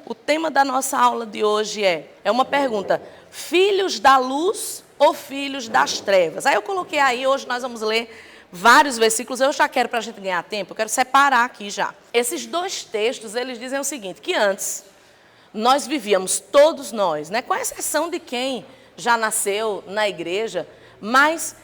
O tema da nossa aula de hoje é uma pergunta: filhos da luz ou filhos das trevas? Aí eu coloquei aí, hoje nós vamos ler vários versículos. Eu já quero, para a gente ganhar tempo, eu quero separar aqui já. Esses dois textos, eles dizem o seguinte, que antes nós vivíamos, todos nós, né, com exceção de quem já nasceu na igreja, mas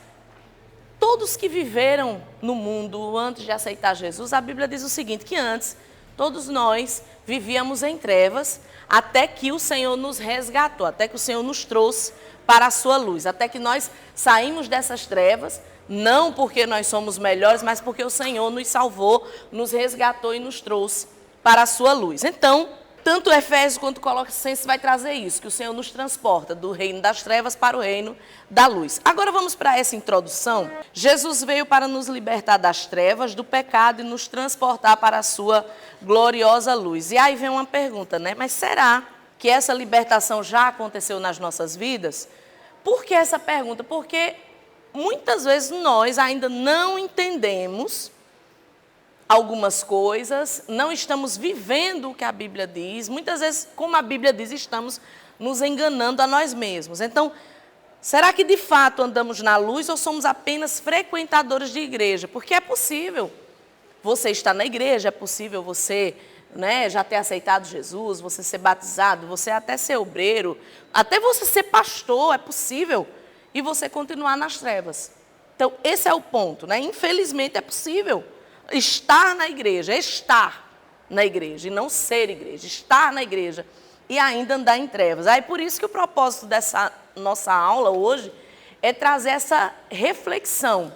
todos que viveram no mundo antes de aceitar Jesus, a Bíblia diz o seguinte, que antes todos nós vivíamos em trevas, até que o Senhor nos resgatou, até que o Senhor nos trouxe para a sua luz, até que nós saímos dessas trevas, não porque nós somos melhores, mas porque o Senhor nos salvou, nos resgatou e nos trouxe para a sua luz. Então, tanto Efésios quanto Colossenses vai trazer isso, que o Senhor nos transporta do reino das trevas para o reino da luz. Agora vamos para essa introdução. Jesus veio para nos libertar das trevas, do pecado e nos transportar para a sua gloriosa luz. E aí vem uma pergunta, né? Mas será que essa libertação já aconteceu nas nossas vidas? Por que essa pergunta? Porque muitas vezes nós ainda não entendemos algumas coisas, não estamos vivendo o que a Bíblia diz, muitas vezes, como a Bíblia diz, estamos nos enganando a nós mesmos. Então, será que de fato andamos na luz ou somos apenas frequentadores de igreja? Porque é possível você estar na igreja, é possível você, né, já ter aceitado Jesus, você ser batizado, você até ser obreiro, até você ser pastor, é possível, e você continuar nas trevas. Então, esse é o ponto, né? Infelizmente, é possível estar na igreja e não ser igreja, estar na igreja e ainda andar em trevas. Aí por isso que o propósito dessa nossa aula hoje é trazer essa reflexão,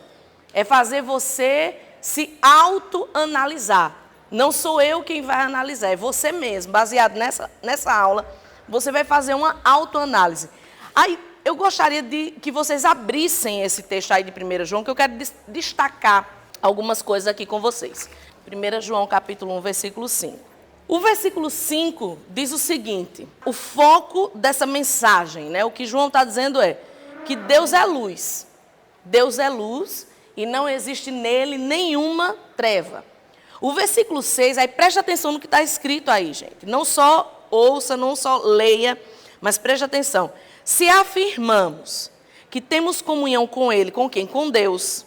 é fazer você se autoanalisar. Não sou eu quem vai analisar, é você mesmo. Baseado nessa aula, você vai fazer uma autoanálise. Aí eu gostaria de que vocês abrissem esse texto aí de 1 João, que eu quero destacar algumas coisas aqui com vocês. 1 João capítulo 1, versículo 5. O versículo 5 diz o seguinte, o foco dessa mensagem, né? O que João está dizendo é que Deus é luz. Deus é luz e não existe nele nenhuma treva. O versículo 6, aí preste atenção no que está escrito aí, gente. Não só ouça, não só leia, mas preste atenção. Se afirmamos que temos comunhão com ele, com quem? Com Deus,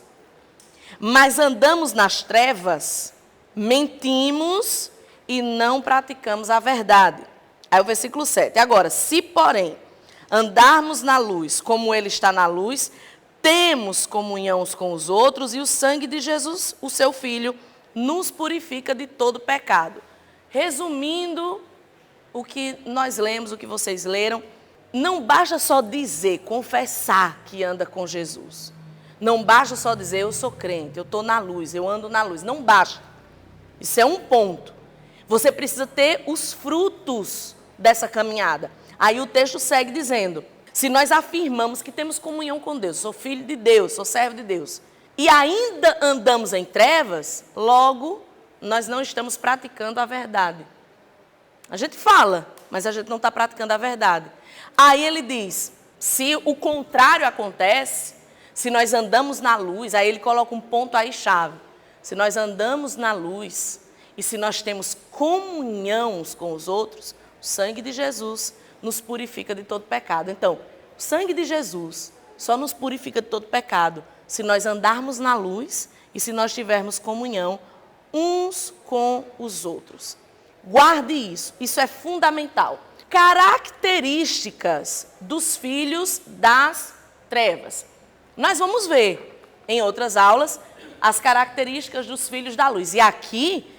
mas andamos nas trevas, mentimos e não praticamos a verdade. Aí o versículo 7. Agora, se porém andarmos na luz, como ele está na luz, temos comunhão uns com os outros e o sangue de Jesus, o seu Filho, nos purifica de todo pecado. Resumindo o que nós lemos, o que vocês leram, não basta só dizer, confessar que anda com Jesus. Não basta só dizer, eu sou crente, eu estou na luz, eu ando na luz. Não basta. Isso é um ponto. Você precisa ter os frutos dessa caminhada. Aí o texto segue dizendo, se nós afirmamos que temos comunhão com Deus, sou filho de Deus, sou servo de Deus, e ainda andamos em trevas, logo nós não estamos praticando a verdade. A gente fala, mas a gente não está praticando a verdade. Aí ele diz, se o contrário acontece, se nós andamos na luz, aí ele coloca um ponto aí chave. Se nós andamos na luz e se nós temos comunhão uns com os outros, o sangue de Jesus nos purifica de todo pecado. Então, o sangue de Jesus só nos purifica de todo pecado se nós andarmos na luz e se nós tivermos comunhão uns com os outros. Guarde isso, isso é fundamental. Características dos filhos das trevas. Nós vamos ver em outras aulas as características dos filhos da luz. E aqui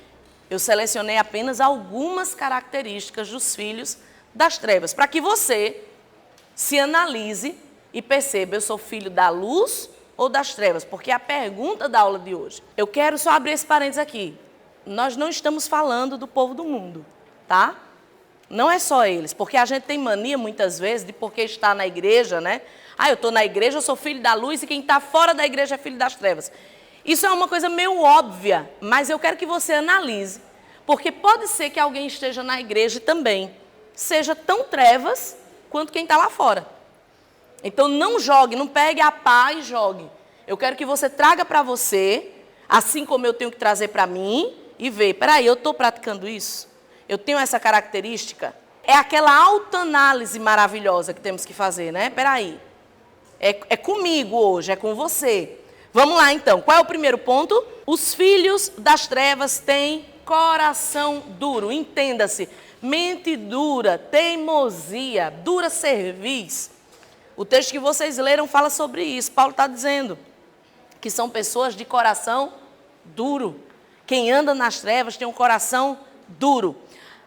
eu selecionei apenas algumas características dos filhos das trevas, para que você se analise e perceba, eu sou filho da luz ou das trevas? Porque é a pergunta da aula de hoje. Eu quero só abrir esse parênteses aqui. Nós não estamos falando do povo do mundo, tá? Não é só eles, porque a gente tem mania muitas vezes de porque está na igreja, né? Ah, eu estou na igreja, eu sou filho da luz e quem está fora da igreja é filho das trevas. Isso é uma coisa meio óbvia, mas eu quero que você analise, porque pode ser que alguém esteja na igreja e também seja tão trevas quanto quem está lá fora. Então não jogue, não pegue a pá e jogue. Eu quero que você traga para você, assim como eu tenho que trazer para mim, e ver, peraí, eu estou praticando isso? eu tenho essa característica, é aquela autoanálise maravilhosa que temos que fazer, né? Peraí, é comigo hoje, é com você. Vamos lá então, qual é o primeiro ponto? Os filhos das trevas têm coração duro, entenda-se, mente dura, teimosia, dura cerviz. O texto que vocês leram fala sobre isso. Paulo está dizendo que são pessoas de coração duro. Quem anda nas trevas tem um coração duro.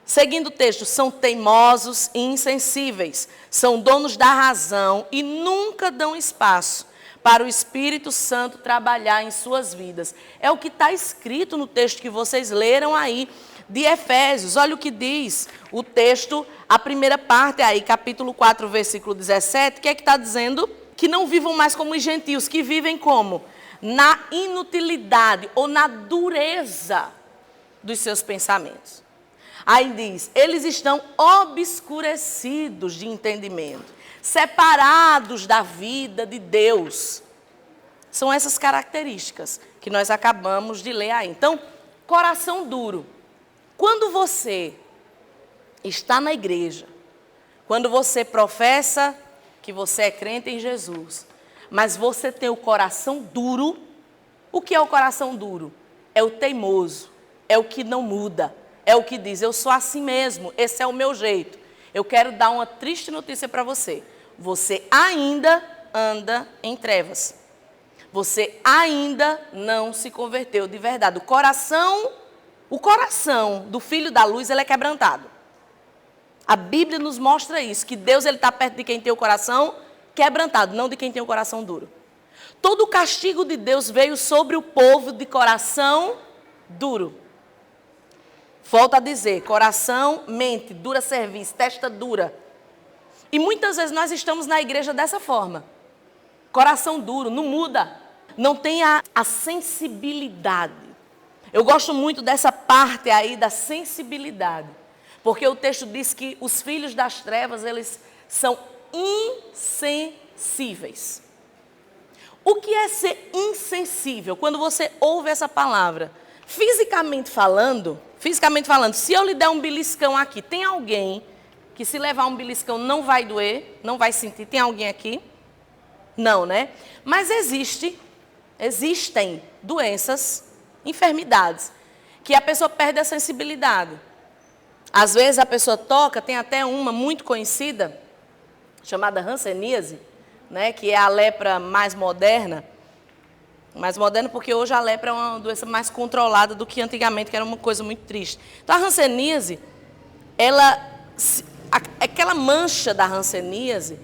Seguindo o texto, são teimosos e insensíveis, são donos da razão e nunca dão espaço para o Espírito Santo trabalhar em suas vidas. É o que está escrito no texto que vocês leram aí de Efésios. Olha o que diz o texto, a primeira parte aí, capítulo 4, versículo 17, que é que está dizendo? Que não vivam mais como os gentios, que vivem como? Na inutilidade ou na dureza dos seus pensamentos. Aí diz, eles estão obscurecidos de entendimento, separados da vida de Deus. São essas características que nós acabamos de ler aí. Então, coração duro. Quando você está na igreja, quando você professa que você é crente em Jesus, mas você tem o coração duro, o que é o coração duro? É o teimoso, é o que não muda, é o que diz, eu sou assim mesmo, esse é o meu jeito. Eu quero dar uma triste notícia para você. Você ainda anda em trevas. Você ainda não se converteu de verdade. O coração do filho da luz, ele é quebrantado. A Bíblia nos mostra isso, que Deus está perto de quem tem o coração quebrantado, não de quem tem o coração duro. Todo o castigo de Deus veio sobre o povo de coração duro. Volto a dizer, coração, mente, dura cerviz, testa dura. E muitas vezes nós estamos na igreja dessa forma. Coração duro, não muda. Não tem a sensibilidade. Eu gosto muito dessa parte aí da sensibilidade. Porque o texto diz que os filhos das trevas, eles são insensíveis. O que é ser insensível? Quando você ouve essa palavra, fisicamente falando, se eu lhe der um beliscão aqui, tem alguém que se levar um beliscão não vai doer, não vai sentir? Tem alguém aqui? Não, né? Mas existem doenças, enfermidades, que a pessoa perde a sensibilidade. Às vezes a pessoa toca, tem até uma muito conhecida, chamada hanseníase, né, que é a lepra mais moderna porque hoje a lepra é uma doença mais controlada do que antigamente, que era uma coisa muito triste. Então a hanseníase, aquela mancha da hanseníase,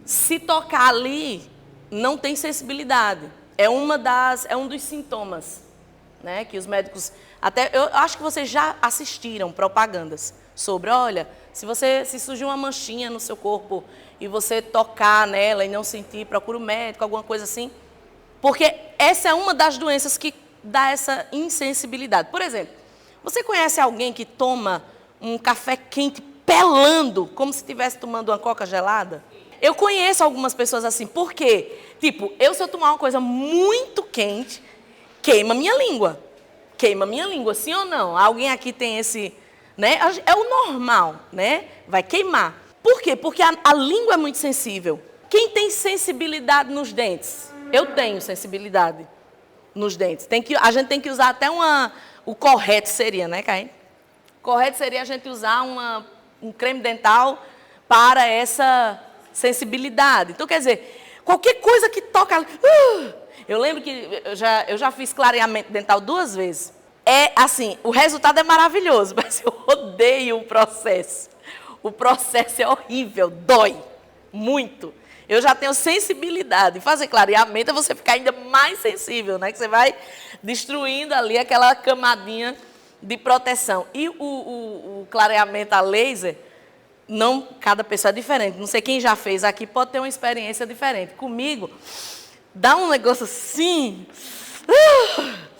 se tocar ali, não tem sensibilidade. É um dos sintomas, né, que os médicos... eu acho que vocês já assistiram propagandas sobre, olha, se surgir uma manchinha no seu corpo e você tocar nela e não sentir, procura o médico, alguma coisa assim. Porque essa é uma das doenças que dá essa insensibilidade. Por exemplo, você conhece alguém que toma um café quente pelando, como se estivesse tomando uma coca gelada? Eu conheço algumas pessoas assim. Por quê? Tipo, se eu tomar uma coisa muito quente, queima minha língua. Queima minha língua, sim ou não? Alguém aqui tem esse... né? É o normal, né? Vai queimar. Por quê? Porque a língua é muito sensível. Quem tem sensibilidade nos dentes? Eu tenho sensibilidade nos dentes. A gente tem que usar até o correto seria, né, Caim? O correto seria a gente usar um creme dental para essa sensibilidade. Então, quer dizer, qualquer coisa que toca... eu lembro que eu já fiz clareamento dental 2 vezes. É assim, o resultado é maravilhoso, mas eu odeio o processo. O processo é horrível, dói muito. Eu já tenho sensibilidade. Fazer clareamento é você ficar ainda mais sensível, né? Que você vai destruindo ali aquela camadinha de proteção. E o clareamento a laser, cada pessoa é diferente. Não sei quem já fez aqui, pode ter uma experiência diferente. Comigo, dá um negócio assim,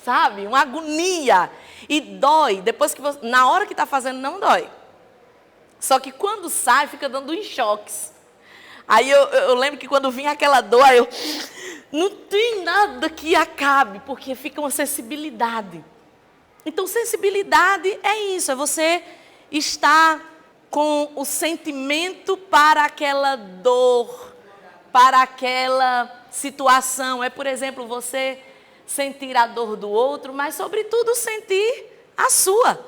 sabe? Uma agonia. E dói. Depois que na hora que está fazendo, não dói. Só que quando sai, fica dando uns choques. Aí eu lembro que quando vinha aquela dor, não tem nada que acabe, porque fica uma sensibilidade. Então, sensibilidade é isso, é você está com o sentimento para aquela dor, para aquela situação. É, por exemplo, você sentir a dor do outro, mas, sobretudo, sentir a sua.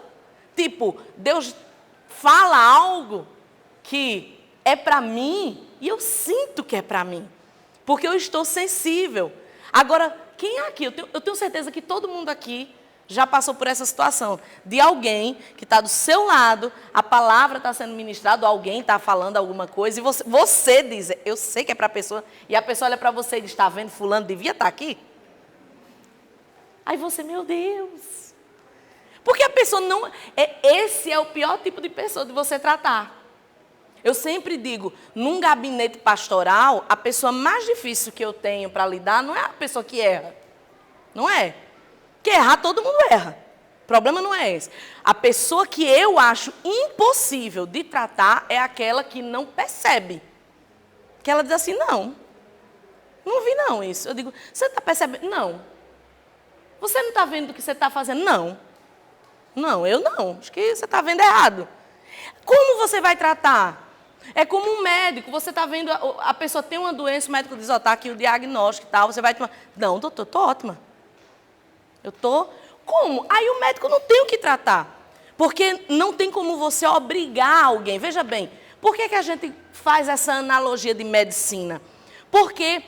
Tipo, Deus fala algo que é para mim e eu sinto que é para mim, porque eu estou sensível. Agora, quem é aqui? Eu tenho certeza que todo mundo aqui já passou por essa situação, de alguém que está do seu lado, a palavra está sendo ministrada, alguém está falando alguma coisa, e você diz, eu sei que é para a pessoa, e a pessoa olha para você e diz, está vendo, fulano devia estar aqui? Aí você, meu Deus. Porque a pessoa não... Esse é o pior tipo de pessoa de você tratar. Eu sempre digo, num gabinete pastoral, a pessoa mais difícil que eu tenho para lidar não é a pessoa que erra. Não é. Porque errar, todo mundo erra. O problema não é esse. A pessoa que eu acho impossível de tratar é aquela que não percebe. Que ela diz assim, não vi não isso. Eu digo, você está percebendo? Não. Você não está vendo o que você está fazendo? Não, eu não. Acho que você está vendo errado. Como você vai tratar? É como um médico, você está vendo, a pessoa tem uma doença, o médico diz, está aqui o diagnóstico e tal, você vai tomar... Não, doutor, estou ótima. Eu estou... Como? Aí o médico não tem o que tratar. Porque não tem como você obrigar alguém. Veja bem, por que a gente faz essa analogia de medicina? Porque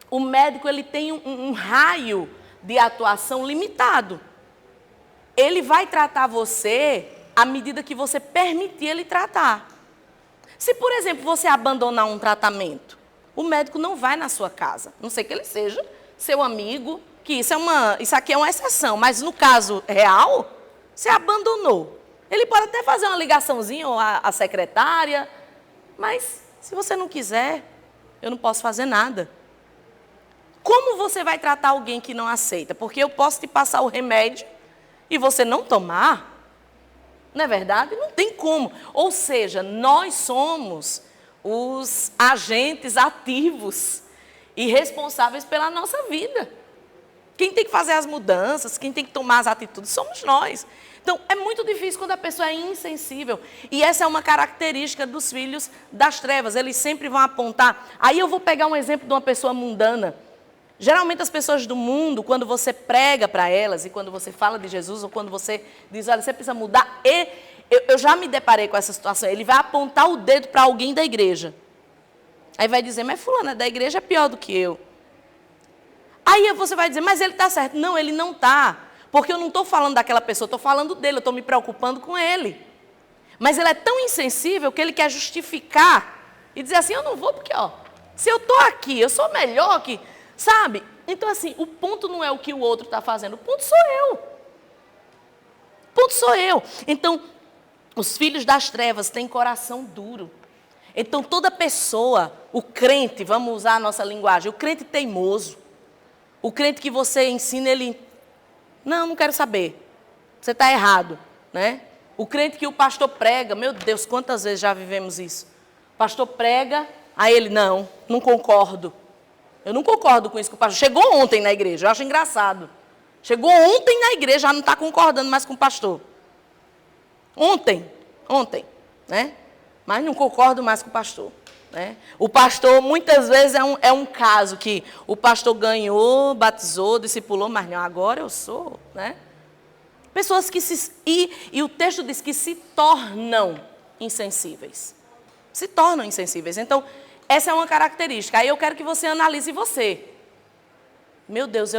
o médico ele tem um raio de atuação limitado. Ele vai tratar você à medida que você permitir ele tratar. Se, por exemplo, você abandonar um tratamento, o médico não vai na sua casa. Não sei que ele seja seu amigo, que isso aqui é uma exceção. Mas no caso real, você abandonou. Ele pode até fazer uma ligaçãozinha à secretária, mas se você não quiser, eu não posso fazer nada. Como você vai tratar alguém que não aceita? Porque eu posso te passar o remédio e você não tomar. Não é verdade? Não tem como. Ou seja, nós somos os agentes ativos e responsáveis pela nossa vida. Quem tem que fazer as mudanças, quem tem que tomar as atitudes, somos nós. Então, é muito difícil quando a pessoa é insensível. E essa é uma característica dos filhos das trevas. Eles sempre vão apontar. Aí eu vou pegar um exemplo de uma pessoa mundana. Geralmente as pessoas do mundo, quando você prega para elas, e quando você fala de Jesus, ou quando você diz, olha, você precisa mudar, eu já me deparei com essa situação, ele vai apontar o dedo para alguém da igreja. Aí vai dizer, mas fulana da igreja é pior do que eu. Aí você vai dizer, mas ele está certo. Não, ele não está, porque eu não estou falando daquela pessoa, estou falando dele, eu estou me preocupando com ele. Mas ele é tão insensível que ele quer justificar e dizer assim, eu não vou porque, se eu estou aqui, eu sou melhor que... Sabe? Então, assim, o ponto não é o que o outro está fazendo, o ponto sou eu. O ponto sou eu. Então, os filhos das trevas têm coração duro. Então, toda pessoa, o crente, vamos usar a nossa linguagem, o crente teimoso, o crente que você ensina, ele, não quero saber, você está errado, né? O crente que o pastor prega, meu Deus, quantas vezes já vivemos isso? O pastor prega, aí ele, não concordo. Eu não concordo com isso que o pastor... Chegou ontem na igreja, eu acho engraçado. Chegou ontem na igreja, já não está concordando mais com o pastor. Ontem, né? Mas não concordo mais com o pastor. Né? O pastor, muitas vezes, é um caso que o pastor ganhou, batizou, discipulou, mas não, agora eu sou, né? Pessoas que e o texto diz que se tornam insensíveis. Se tornam insensíveis. Então, essa é uma característica. Aí eu quero que você analise você. Meu Deus,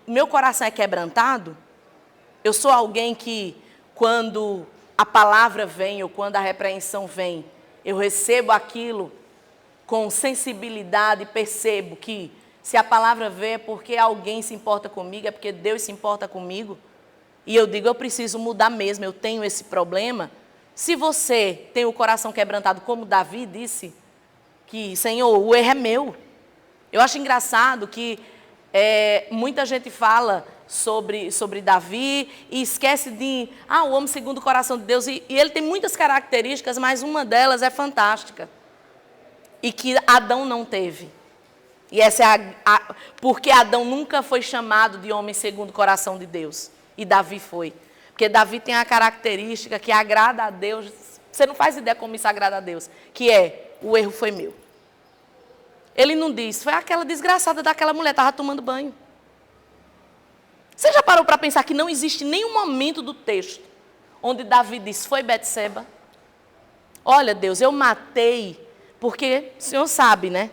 meu coração é quebrantado? Eu sou alguém que, quando a palavra vem ou quando a repreensão vem, eu recebo aquilo com sensibilidade e percebo que se a palavra vem é porque alguém se importa comigo, é porque Deus se importa comigo. E eu digo, eu preciso mudar mesmo, eu tenho esse problema. Se você tem o coração quebrantado, como Davi disse, que, Senhor, o erro é meu. Eu acho engraçado que muita gente fala sobre Davi e esquece de, o homem segundo o coração de Deus. E ele tem muitas características, mas uma delas é fantástica. E que Adão não teve. E essa é porque Adão nunca foi chamado de homem segundo o coração de Deus. E Davi foi. Porque Davi tem a característica que agrada a Deus. Você não faz ideia como isso agrada a Deus. Que é, o erro foi meu. Ele não diz, foi aquela desgraçada daquela mulher, estava tomando banho. Você já parou para pensar que não existe nenhum momento do texto onde Davi diz, foi Betseba? Olha, Deus, eu matei, porque o senhor sabe, né?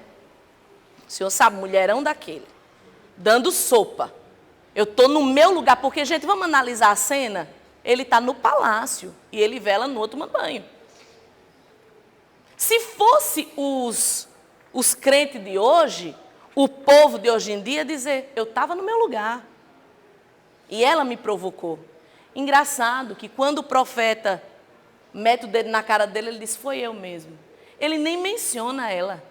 O senhor sabe, mulherão daquele, dando sopa. Eu estou no meu lugar, porque, gente, vamos analisar a cena? Ele está no palácio e ele vela no outro tomando banho. Se fosse os crentes de hoje, o povo de hoje em dia, dizer, eu estava no meu lugar. E ela me provocou. Engraçado que quando o profeta mete o dedo na cara dele, ele diz, foi eu mesmo. Ele nem menciona ela.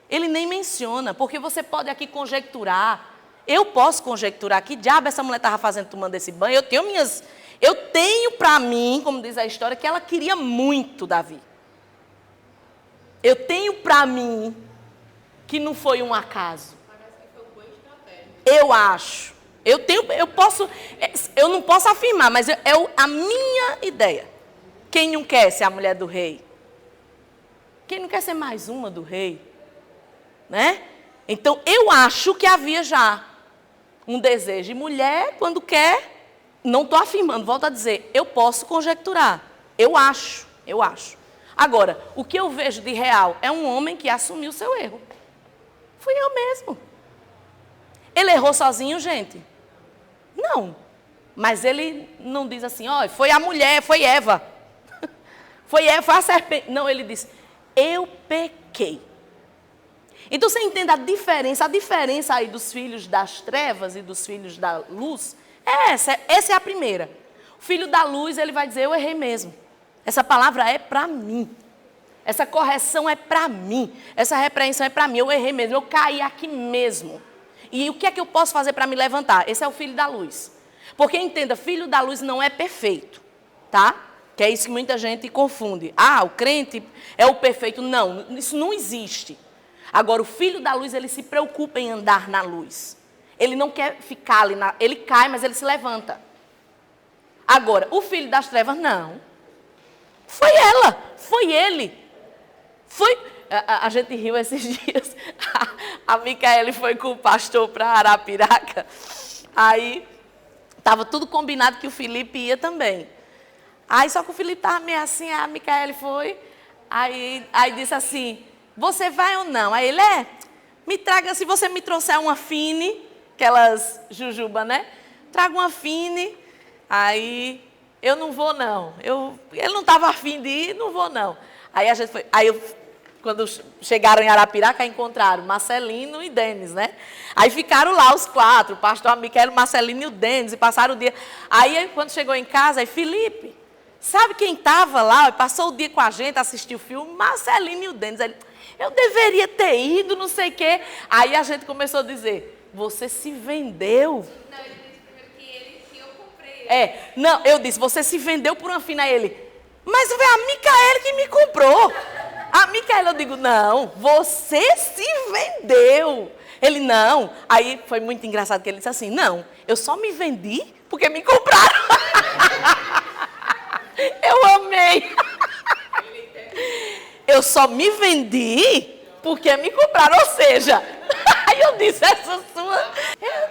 Ele nem menciona, porque você pode aqui conjecturar. Eu posso conjecturar que diabo essa mulher estava fazendo tomando esse banho. Eu tenho para mim, como diz a história, que ela queria muito Davi. Eu tenho para mim que não foi um acaso. Parece que foi um bom estratégia. Eu acho. Eu não posso afirmar, mas é a minha ideia. Quem não quer ser a mulher do rei? Quem não quer ser mais uma do rei? Né? Então, eu acho que havia já um desejo. E mulher, quando quer, não estou afirmando, volto a dizer, eu posso conjecturar. Eu acho. Agora, o que eu vejo de real é um homem que assumiu o seu erro. Fui eu mesmo. Ele errou sozinho, gente? Não. Mas ele não diz assim, ó, foi a mulher, foi Eva. Foi a serpente. Não, ele disse, eu pequei. Então você entende a diferença aí dos filhos das trevas e dos filhos da luz? Essa é a primeira. O filho da luz, ele vai dizer, eu errei mesmo. Essa palavra é para mim. Essa correção é para mim. Essa repreensão é para mim. Eu errei mesmo, eu caí aqui mesmo. E o que é que eu posso fazer para me levantar? Esse é o filho da luz. Porque entenda, filho da luz não é perfeito, tá? Que é isso que muita gente confunde. Ah, o crente é o perfeito. Não, isso não existe. Agora, o filho da luz, ele se preocupa em andar na luz. Ele não quer ficar ali, ele cai, mas ele se levanta. Agora, o filho das trevas, não. Foi ela, foi ele. A gente riu esses dias. A Micaele foi com o pastor para Arapiraca. Aí, estava tudo combinado que o Felipe ia também. Aí, só que o Felipe estava meio assim, a Micaele foi. Aí disse assim, você vai ou não? Aí ele, me traga, se você me trouxer uma fine, aquelas jujuba, né? Traga uma fine. Aí, eu não vou não. Ele não estava afim de ir, não vou não. Aí a gente foi, quando chegaram em Arapiraca, encontraram Marcelino e Denis, né? Aí ficaram lá os quatro, o pastor Micael, Marcelino e o Denis, e passaram o dia. Aí quando chegou em casa, aí Felipe, sabe quem estava lá, passou o dia com a gente, assistiu o filme? Marcelino e o Denis. Aí, eu deveria ter ido, não sei o quê. Aí a gente começou a dizer, você se vendeu. Não, ele disse primeiro que eu comprei. Não, eu disse, você se vendeu por uma fina. Aí ele, mas foi a Micaele que me comprou. A Micaela, eu digo, não, você se vendeu. Ele, não. Aí foi muito engraçado que ele disse assim, não, eu só me vendi porque me compraram. Eu amei. Eu só me vendi porque me compraram, ou seja, aí eu disse, essa sua...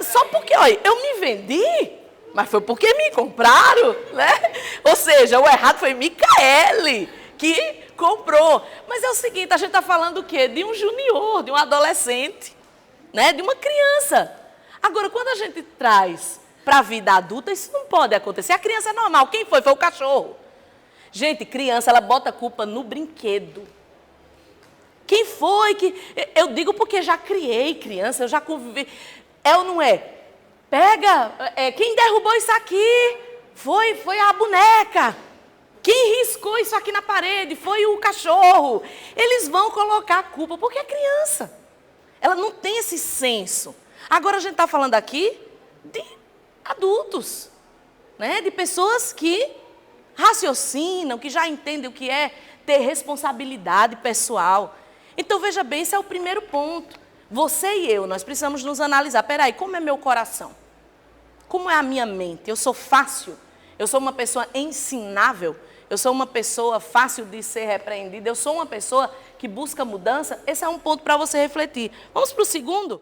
Só porque, olha, eu me vendi, mas foi porque me compraram, né? Ou seja, o errado foi Micaele que comprou. Mas é o seguinte, a gente está falando o quê? De um junior, de um adolescente, né? De uma criança. Agora, quando a gente traz para a vida adulta, isso não pode acontecer. A criança é normal. Quem foi? Foi o cachorro. Gente, criança, ela bota a culpa no brinquedo. Quem foi que... Eu digo porque já criei criança, eu já convivi. É ou não é? Pega, quem derrubou isso aqui? Foi a boneca. Quem riscou isso aqui na parede? Foi o cachorro. Eles vão colocar a culpa, porque é criança. Ela não tem esse senso. Agora a gente está falando aqui de adultos, né? De pessoas que raciocinam, que já entendem o que é ter responsabilidade pessoal. Então, veja bem, esse é o primeiro ponto. Você e eu, nós precisamos nos analisar. Peraí, como é meu coração? Como é a minha mente? Eu sou fácil Eu sou uma pessoa ensinável? Eu sou uma pessoa fácil de ser repreendida? Eu sou uma pessoa que busca mudança? Esse é um ponto para você refletir. Vamos para o segundo?